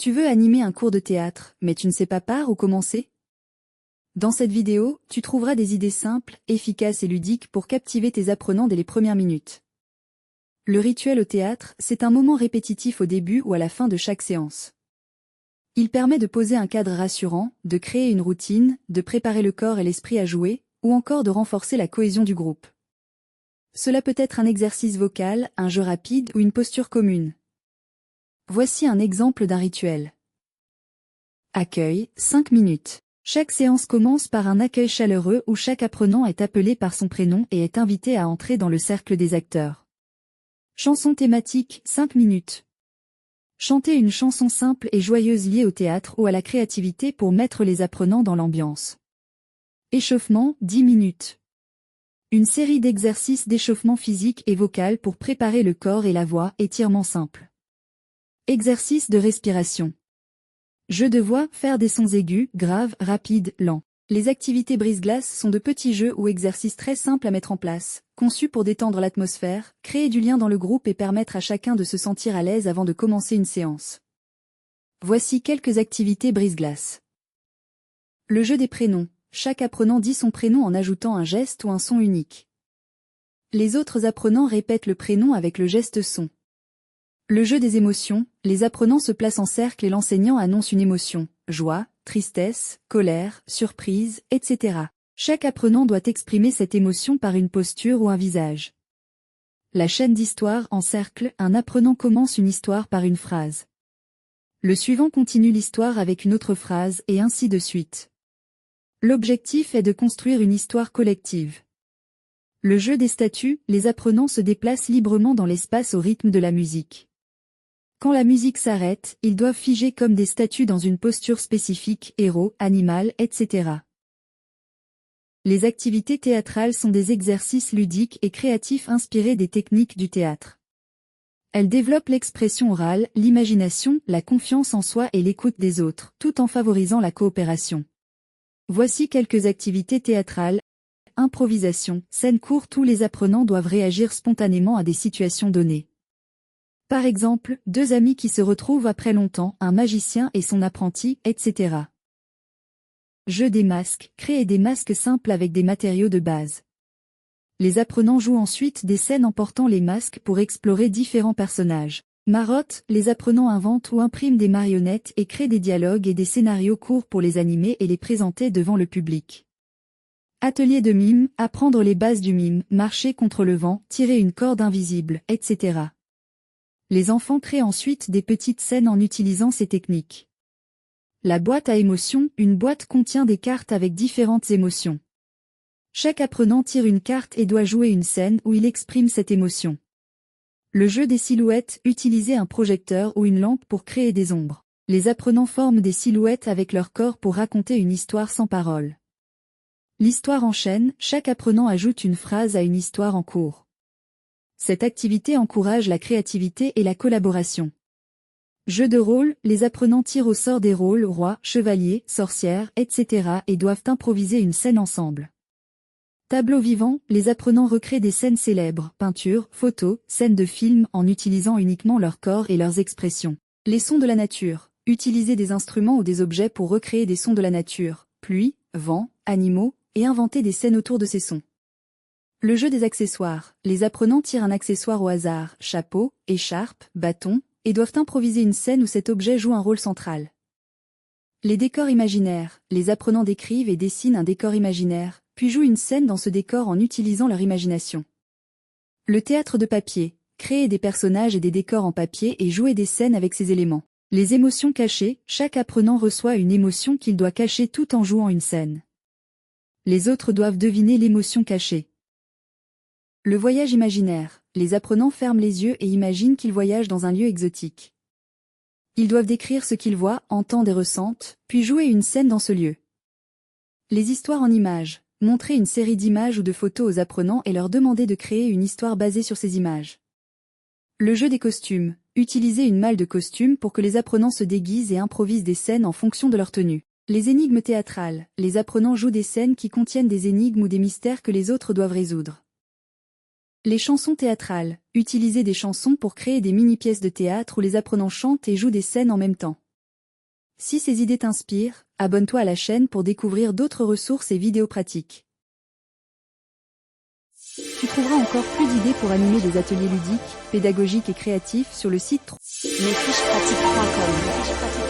Tu veux animer un cours de théâtre, mais tu ne sais pas par où commencer? Dans cette vidéo, tu trouveras des idées simples, efficaces et ludiques pour captiver tes apprenants dès les premières minutes. Le rituel au théâtre, c'est un moment répétitif au début ou à la fin de chaque séance. Il permet de poser un cadre rassurant, de créer une routine, de préparer le corps et l'esprit à jouer, ou encore de renforcer la cohésion du groupe. Cela peut être un exercice vocal, un jeu rapide ou une posture commune. Voici un exemple d'un rituel. Accueil, 5 minutes. Chaque séance commence par un accueil chaleureux où chaque apprenant est appelé par son prénom et est invité à entrer dans le cercle des acteurs. Chanson thématique, 5 minutes. Chanter une chanson simple et joyeuse liée au théâtre ou à la créativité pour mettre les apprenants dans l'ambiance. Échauffement, 10 minutes. Une série d'exercices d'échauffement physique et vocal pour préparer le corps et la voix, étirement simple. Exercice de respiration. Jeu de voix, faire des sons aigus, graves, rapides, lents. Les activités brise-glace sont de petits jeux ou exercices très simples à mettre en place, conçus pour détendre l'atmosphère, créer du lien dans le groupe et permettre à chacun de se sentir à l'aise avant de commencer une séance. Voici quelques activités brise-glace. Le jeu des prénoms. Chaque apprenant dit son prénom en ajoutant un geste ou un son unique. Les autres apprenants répètent le prénom avec le geste son. Le jeu des émotions, les apprenants se placent en cercle et l'enseignant annonce une émotion, joie, tristesse, colère, surprise, etc. Chaque apprenant doit exprimer cette émotion par une posture ou un visage. La chaîne d'histoire en cercle, un apprenant commence une histoire par une phrase. Le suivant continue l'histoire avec une autre phrase et ainsi de suite. L'objectif est de construire une histoire collective. Le jeu des statues, les apprenants se déplacent librement dans l'espace au rythme de la musique. Quand la musique s'arrête, ils doivent figer comme des statues dans une posture spécifique, héros, animal, etc. Les activités théâtrales sont des exercices ludiques et créatifs inspirés des techniques du théâtre. Elles développent l'expression orale, l'imagination, la confiance en soi et l'écoute des autres, tout en favorisant la coopération. Voici quelques activités théâtrales. Improvisation, scène courte où les apprenants doivent réagir spontanément à des situations données. Par exemple, deux amis qui se retrouvent après longtemps, un magicien et son apprenti, etc. Jeu des masques, créer des masques simples avec des matériaux de base. Les apprenants jouent ensuite des scènes en portant les masques pour explorer différents personnages. Marotte, les apprenants inventent ou impriment des marionnettes et créent des dialogues et des scénarios courts pour les animer et les présenter devant le public. Atelier de mime, apprendre les bases du mime, marcher contre le vent, tirer une corde invisible, etc. Les enfants créent ensuite des petites scènes en utilisant ces techniques. La boîte à émotions, une boîte contient des cartes avec différentes émotions. Chaque apprenant tire une carte et doit jouer une scène où il exprime cette émotion. Le jeu des silhouettes, utiliser un projecteur ou une lampe pour créer des ombres. Les apprenants forment des silhouettes avec leur corps pour raconter une histoire sans parole. L'histoire enchaîne, chaque apprenant ajoute une phrase à une histoire en cours. Cette activité encourage la créativité et la collaboration. Jeu de rôle, les apprenants tirent au sort des rôles roi, chevalier, sorcière, etc. et doivent improviser une scène ensemble. Tableau vivant, les apprenants recréent des scènes célèbres, peintures, photos, scènes de films en utilisant uniquement leur corps et leurs expressions. Les sons de la nature, utiliser des instruments ou des objets pour recréer des sons de la nature, pluie, vent, animaux, et inventer des scènes autour de ces sons. Le jeu des accessoires, les apprenants tirent un accessoire au hasard, chapeau, écharpe, bâton, et doivent improviser une scène où cet objet joue un rôle central. Les décors imaginaires, les apprenants décrivent et dessinent un décor imaginaire, puis jouent une scène dans ce décor en utilisant leur imagination. Le théâtre de papier, créer des personnages et des décors en papier et jouer des scènes avec ces éléments. Les émotions cachées, chaque apprenant reçoit une émotion qu'il doit cacher tout en jouant une scène. Les autres doivent deviner l'émotion cachée. Le voyage imaginaire, les apprenants ferment les yeux et imaginent qu'ils voyagent dans un lieu exotique. Ils doivent décrire ce qu'ils voient, entendent et ressentent, puis jouer une scène dans ce lieu. Les histoires en images, montrer une série d'images ou de photos aux apprenants et leur demander de créer une histoire basée sur ces images. Le jeu des costumes, utiliser une malle de costume pour que les apprenants se déguisent et improvisent des scènes en fonction de leur tenue. Les énigmes théâtrales, les apprenants jouent des scènes qui contiennent des énigmes ou des mystères que les autres doivent résoudre. Les chansons théâtrales, utiliser des chansons pour créer des mini-pièces de théâtre où les apprenants chantent et jouent des scènes en même temps. Si ces idées t'inspirent, abonne-toi à la chaîne pour découvrir d'autres ressources et vidéos pratiques. Tu trouveras encore plus d'idées pour animer des ateliers ludiques, pédagogiques et créatifs sur le site lesfichespratiques.com.